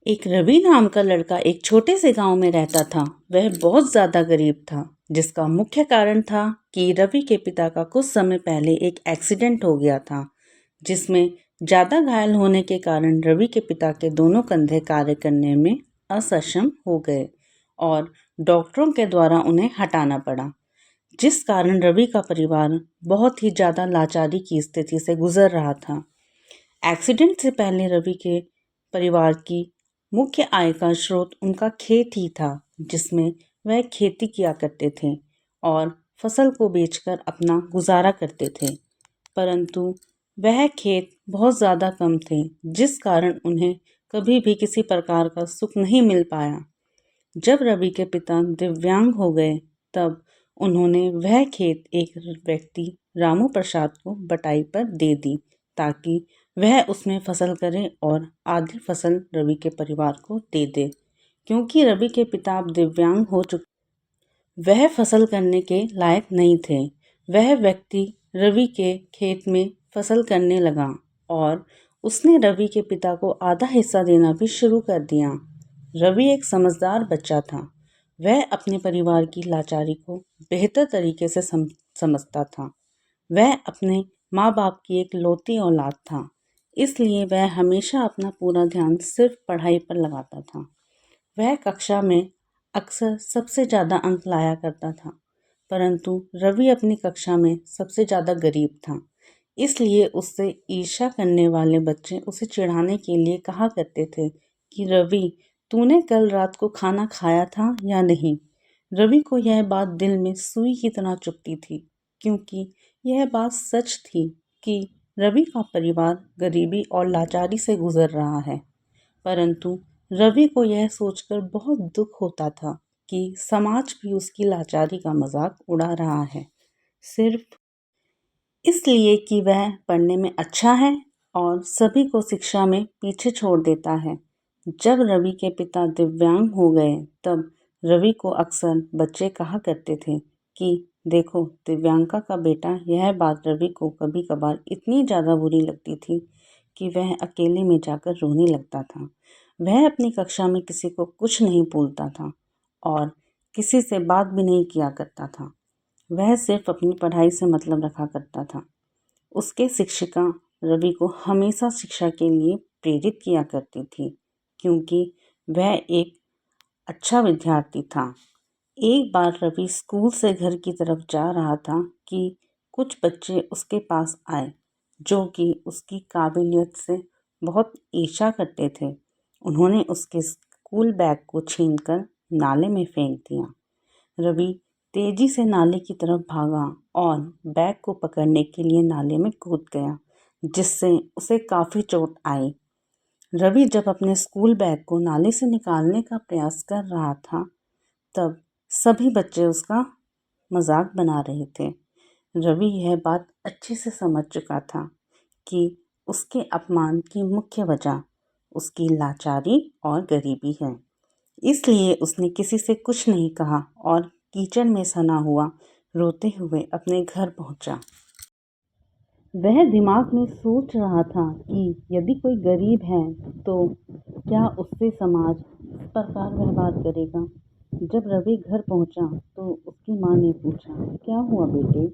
एक रवि नाम का लड़का एक छोटे से गांव में रहता था। वह बहुत ज़्यादा गरीब था, जिसका मुख्य कारण था कि रवि के पिता का कुछ समय पहले एक एक्सीडेंट हो गया था, जिसमें ज़्यादा घायल होने के कारण रवि के पिता के दोनों कंधे कार्य करने में असक्षम हो गए और डॉक्टरों के द्वारा उन्हें हटाना पड़ा, जिस कारण रवि का परिवार बहुत ही ज़्यादा लाचारी की स्थिति से गुजर रहा था। एक्सीडेंट से पहले रवि के परिवार की मुख्य आय का स्रोत उनका खेत ही था, जिसमें वह खेती किया करते थे और फसल को बेचकर अपना गुजारा करते थे। परंतु वह खेत बहुत ज़्यादा कम थे, जिस कारण उन्हें कभी भी किसी प्रकार का सुख नहीं मिल पाया। जब रवि के पिता दिव्यांग हो गए, तब उन्होंने वह खेत एक व्यक्ति रामू प्रसाद को बटाई पर दे दी, ताकि वह उसमें फसल करे और आधी फसल रवि के परिवार को दे दे। क्योंकि रवि के पिता अब दिव्यांग हो चुके, वह फसल करने के लायक नहीं थे। वह व्यक्ति रवि के खेत में फसल करने लगा और उसने रवि के पिता को आधा हिस्सा देना भी शुरू कर दिया। रवि एक समझदार बच्चा था। वह अपने परिवार की लाचारी को बेहतर तरीके से समझता था। वह अपने माँ बाप की एक लौती औलाद था, इसलिए वह हमेशा अपना पूरा ध्यान सिर्फ पढ़ाई पर लगाता था। वह कक्षा में अक्सर सबसे ज़्यादा अंक लाया करता था, परंतु रवि अपनी कक्षा में सबसे ज़्यादा गरीब था। इसलिए उससे ईर्ष्या करने वाले बच्चे उसे चिढ़ाने के लिए कहा करते थे कि रवि, तूने कल रात को खाना खाया था या नहीं। रवि को यह बात दिल में सुई की तरह चुभती थी, क्योंकि यह बात सच थी कि रवि का परिवार गरीबी और लाचारी से गुजर रहा है। परंतु रवि को यह सोचकर बहुत दुख होता था कि समाज भी उसकी लाचारी का मजाक उड़ा रहा है, सिर्फ इसलिए कि वह पढ़ने में अच्छा है और सभी को शिक्षा में पीछे छोड़ देता है। जब रवि के पिता दिव्यांग हो गए, तब रवि को अक्सर बच्चे कहा करते थे कि देखो, दिव्यांका का बेटा। यह बात रवि को कभी कभार इतनी ज़्यादा बुरी लगती थी कि वह अकेले में जाकर रोने लगता था। वह अपनी कक्षा में किसी को कुछ नहीं बोलता था और किसी से बात भी नहीं किया करता था। वह सिर्फ अपनी पढ़ाई से मतलब रखा करता था। उसके शिक्षिका रवि को हमेशा शिक्षा के लिए प्रेरित किया करती थी, क्योंकि वह एक अच्छा विद्यार्थी था। एक बार रवि स्कूल से घर की तरफ जा रहा था कि कुछ बच्चे उसके पास आए, जो कि उसकी काबिलियत से बहुत ईर्ष्या करते थे। उन्होंने उसके स्कूल बैग को छीनकर नाले में फेंक दिया। रवि तेजी से नाले की तरफ भागा और बैग को पकड़ने के लिए नाले में कूद गया, जिससे उसे काफ़ी चोट आई। रवि जब अपने स्कूल बैग को नाले से निकालने का प्रयास कर रहा था, तब सभी बच्चे उसका मजाक बना रहे थे। रवि यह बात अच्छे से समझ चुका था कि उसके अपमान की मुख्य वजह उसकी लाचारी और गरीबी है। इसलिए उसने किसी से कुछ नहीं कहा और कीचड़ में सना हुआ रोते हुए अपने घर पहुंचा। वह दिमाग में सोच रहा था कि यदि कोई गरीब है तो क्या उससे समाज इस प्रकार व्यवहार करेगा। जब रवि घर पहुंचा तो उसकी माँ ने पूछा, क्या हुआ बेटे?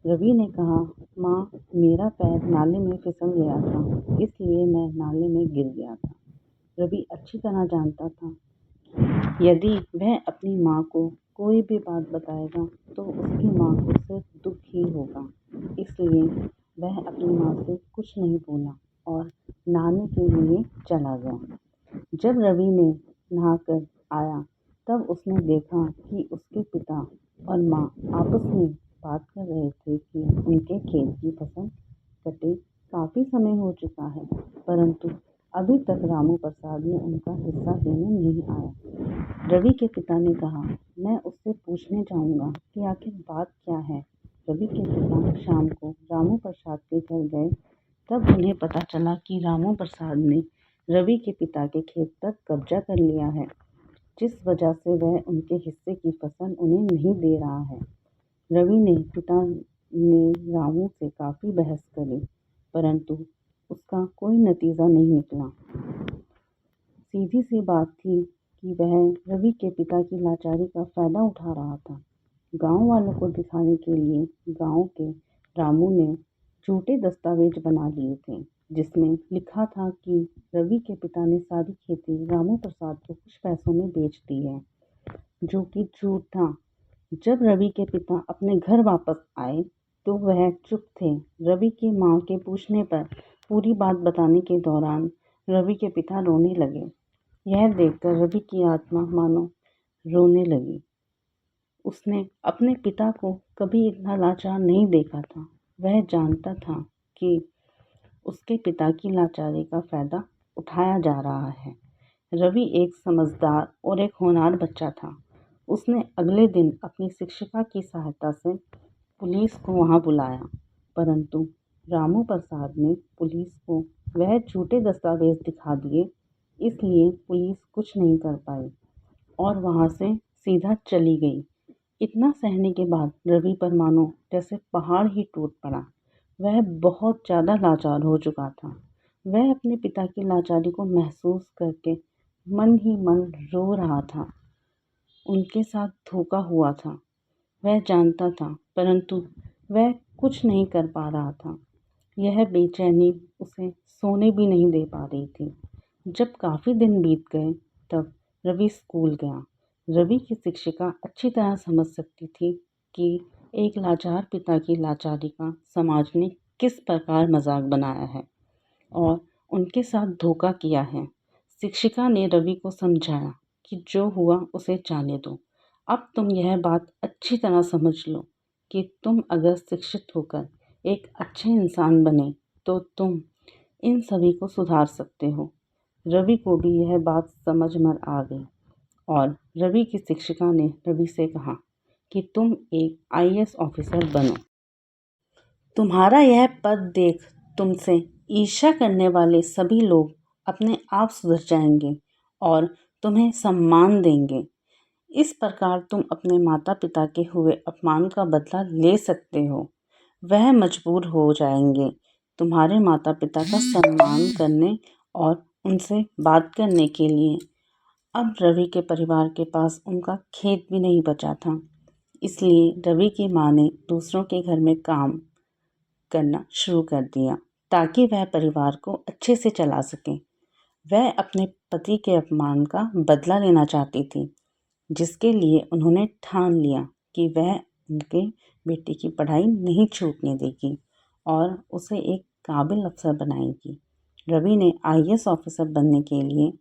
रवि ने कहा, माँ, मेरा पैर नाले में फिसल गया था, इसलिए मैं नाले में गिर गया था। रवि अच्छी तरह जानता था यदि वह अपनी माँ को कोई भी बात बताएगा तो उसकी माँ को सिर्फ दुख ही होगा। इसलिए वह अपनी माँ से कुछ नहीं बोला और नहाने के लिए चला गया। जब रवि ने नहाकर आया, तब उसने देखा कि उसके पिता और माँ आपस में बात कर रहे थे कि उनके खेत की फसल कटे काफ़ी समय हो चुका है, परंतु अभी तक रामू प्रसाद ने उनका हिस्सा देने नहीं आया। रवि के पिता ने कहा, मैं उससे पूछने जाऊंगा कि आखिर बात क्या है। रवि के पिता शाम को रामू प्रसाद के घर गए, तब उन्हें पता चला कि रामू प्रसाद ने रवि के पिता के खेत पर कब्जा कर लिया है, जिस वजह से वह उनके हिस्से की फसल उन्हें नहीं दे रहा है। रवि ने पिता ने रामू से काफ़ी बहस करी, परंतु उसका कोई नतीजा नहीं निकला। सीधी सी बात थी कि वह रवि के पिता की लाचारी का फायदा उठा रहा था। गांव वालों को दिखाने के लिए गांव के रामू ने झूठे दस्तावेज बना लिए थे, जिसमें लिखा था कि रवि के पिता ने सारी खेती रामू प्रसाद को कुछ पैसों में बेच दी है, जो कि झूठ था। जब रवि के पिता अपने घर वापस आए तो वह चुप थे। रवि की मां के पूछने पर पूरी बात बताने के दौरान रवि के पिता रोने लगे। यह देखकर रवि की आत्मा मानो रोने लगी। उसने अपने पिता को कभी इतना लाचार नहीं देखा था। वह जानता था कि उसके पिता की लाचारी का फायदा उठाया जा रहा है। रवि एक समझदार और एक होनहार बच्चा था। उसने अगले दिन अपनी शिक्षिका की सहायता से पुलिस को वहां बुलाया, परंतु रामू प्रसाद ने पुलिस को वह झूठे दस्तावेज दिखा दिए, इसलिए पुलिस कुछ नहीं कर पाई और वहां से सीधा चली गई। इतना सहने के बाद रवि पर मानो जैसे पहाड़ ही टूट पड़ा। वह बहुत ज़्यादा लाचार हो चुका था। वह अपने पिता की लाचारी को महसूस करके मन ही मन रो रहा था। उनके साथ धोखा हुआ था, वह जानता था, परंतु वह कुछ नहीं कर पा रहा था। यह बेचैनी उसे सोने भी नहीं दे पा रही थी। जब काफ़ी दिन बीत गए तब रवि स्कूल गया। रवि की शिक्षिका अच्छी तरह समझ सकती थी कि एक लाचार पिता की लाचारी का समाज ने किस प्रकार मजाक बनाया है और उनके साथ धोखा किया है। शिक्षिका ने रवि को समझाया कि जो हुआ उसे जाने दो। अब तुम यह बात अच्छी तरह समझ लो कि तुम अगर शिक्षित होकर एक अच्छे इंसान बने तो तुम इन सभी को सुधार सकते हो। रवि को भी यह बात समझ में आ गई और रवि की शिक्षिका ने रवि से कहा कि तुम एक आईएएस ऑफिसर बनो। तुम्हारा यह पद देख तुमसे ईर्ष्या करने वाले सभी लोग अपने आप सुधर जाएंगे और तुम्हें सम्मान देंगे। इस प्रकार तुम अपने माता पिता के हुए अपमान का बदला ले सकते हो। वह मजबूर हो जाएंगे तुम्हारे माता पिता का सम्मान करने और उनसे बात करने के लिए। अब रवि के परिवार के पास उनका खेत भी नहीं बचा था, इसलिए रवि की माँ ने दूसरों के घर में काम करना शुरू कर दिया ताकि वह परिवार को अच्छे से चला सके। वह अपने पति के अपमान का बदला लेना चाहती थी, जिसके लिए उन्होंने ठान लिया कि वह उनके बेटे की पढ़ाई नहीं छूटने देगी और उसे एक काबिल अफसर बनाएगी। रवि ने आईएएस ऑफिसर बनने के लिए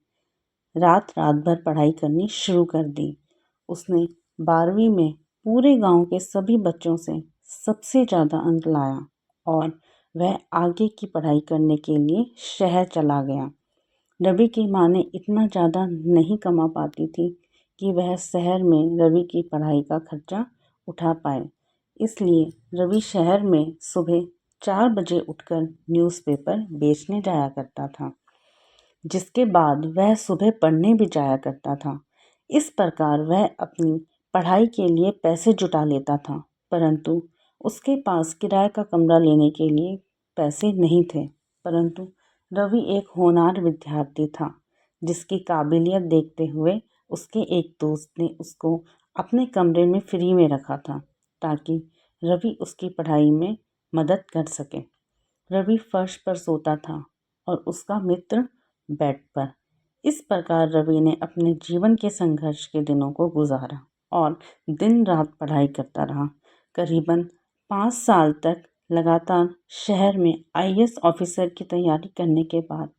रात रात भर पढ़ाई करनी शुरू कर दी। उसने 12वीं में पूरे गांव के सभी बच्चों से सबसे ज़्यादा अंक लाया और वह आगे की पढ़ाई करने के लिए शहर चला गया। रवि की माँ ने इतना ज़्यादा नहीं कमा पाती थी कि वह शहर में रवि की पढ़ाई का खर्चा उठा पाए, इसलिए रवि शहर में सुबह 4 बजे उठकर न्यूज़पेपर बेचने जाया करता था, जिसके बाद वह सुबह पढ़ने भी जाया करता था। इस प्रकार वह अपनी पढ़ाई के लिए पैसे जुटा लेता था, परंतु उसके पास किराए का कमरा लेने के लिए पैसे नहीं थे। परंतु रवि एक होनहार विद्यार्थी था, जिसकी काबिलियत देखते हुए उसके एक दोस्त ने उसको अपने कमरे में फ्री में रखा था ताकि रवि उसकी पढ़ाई में मदद कर सके। रवि फर्श पर सोता था और उसका मित्र बेड पर। इस प्रकार रवि ने अपने जीवन के संघर्ष के दिनों को गुजारा और दिन रात पढ़ाई करता रहा। करीबन 5 साल तक लगातार शहर में आईएएस ऑफिसर की तैयारी करने के बाद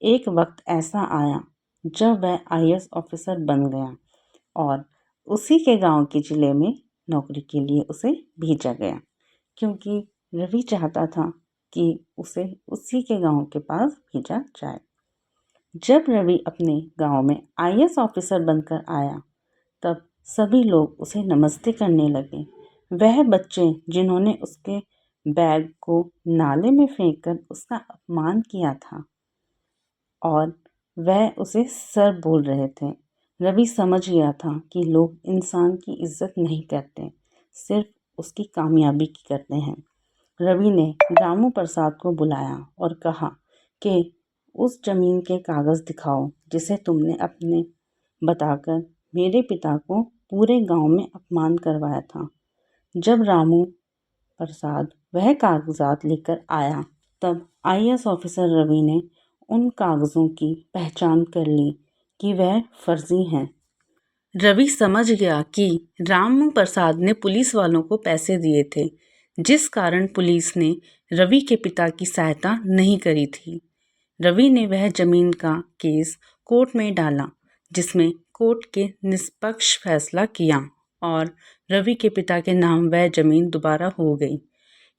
एक वक्त ऐसा आया जब वह आईएएस ऑफिसर बन गया और उसी के गांव के ज़िले में नौकरी के लिए उसे भेजा गया, क्योंकि रवि चाहता था कि उसे उसी के गांव के पास भेजा जाए। जब रवि अपने गांव में आईएएस ऑफिसर बनकर आया तब सभी लोग उसे नमस्ते करने लगे। वह बच्चे जिन्होंने उसके बैग को नाले में फेंककर उसका अपमान किया था और वह उसे सर बोल रहे थे। रवि समझ गया था कि लोग इंसान की इज्जत नहीं करते, सिर्फ उसकी कामयाबी की करते हैं। रवि ने रामू प्रसाद को बुलाया और कहा कि उस जमीन के कागज दिखाओ जिसे तुमने अपने बताकर मेरे पिता को पूरे गांव में अपमान करवाया था। जब रामू प्रसाद वह कागजात लेकर आया तब आईएएस ऑफिसर रवि ने उन कागजों की पहचान कर ली कि वह फर्जी हैं। रवि समझ गया कि रामू प्रसाद ने पुलिस वालों को पैसे दिए थे, जिस कारण पुलिस ने रवि के पिता की सहायता नहीं करी थी। रवि ने वह जमीन का केस कोर्ट में डाला, जिसमें कोर्ट के निष्पक्ष फैसला किया और रवि के पिता के नाम वह जमीन दोबारा हो गई।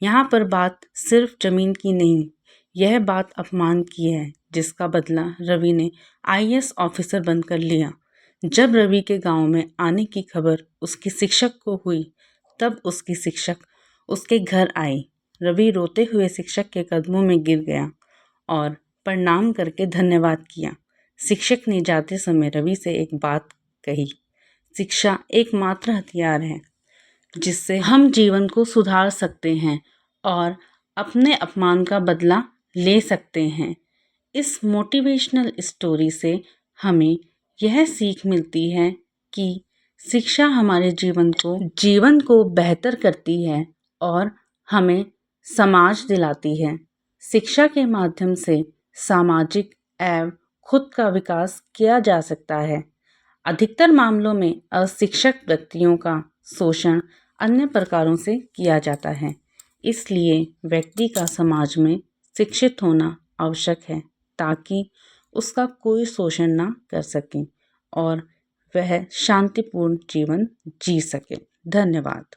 यहाँ पर बात सिर्फ जमीन की नहीं, यह बात अपमान की है, जिसका बदला रवि ने आईएएस ऑफिसर बनकर लिया। जब रवि के गांव में आने की खबर उसके शिक्षक को हुई, तब उसकी शिक्षक उसके घर आई। रवि रोते हुए शिक्षक के कदमों में गिर गया और प्रणाम करके धन्यवाद किया। शिक्षक ने जाते समय रवि से एक बात कही, शिक्षा एकमात्र हथियार है जिससे हम जीवन को सुधार सकते हैं और अपने अपमान का बदला ले सकते हैं। इस मोटिवेशनल स्टोरी से हमें यह सीख मिलती है कि शिक्षा हमारे जीवन को बेहतर करती है और हमें समाज दिलाती है। शिक्षा के माध्यम से सामाजिक एवं खुद का विकास किया जा सकता है। अधिकतर मामलों में अशिक्षित व्यक्तियों का शोषण अन्य प्रकारों से किया जाता है, इसलिए व्यक्ति का समाज में शिक्षित होना आवश्यक है ताकि उसका कोई शोषण ना कर सके और वह शांतिपूर्ण जीवन जी सके। धन्यवाद।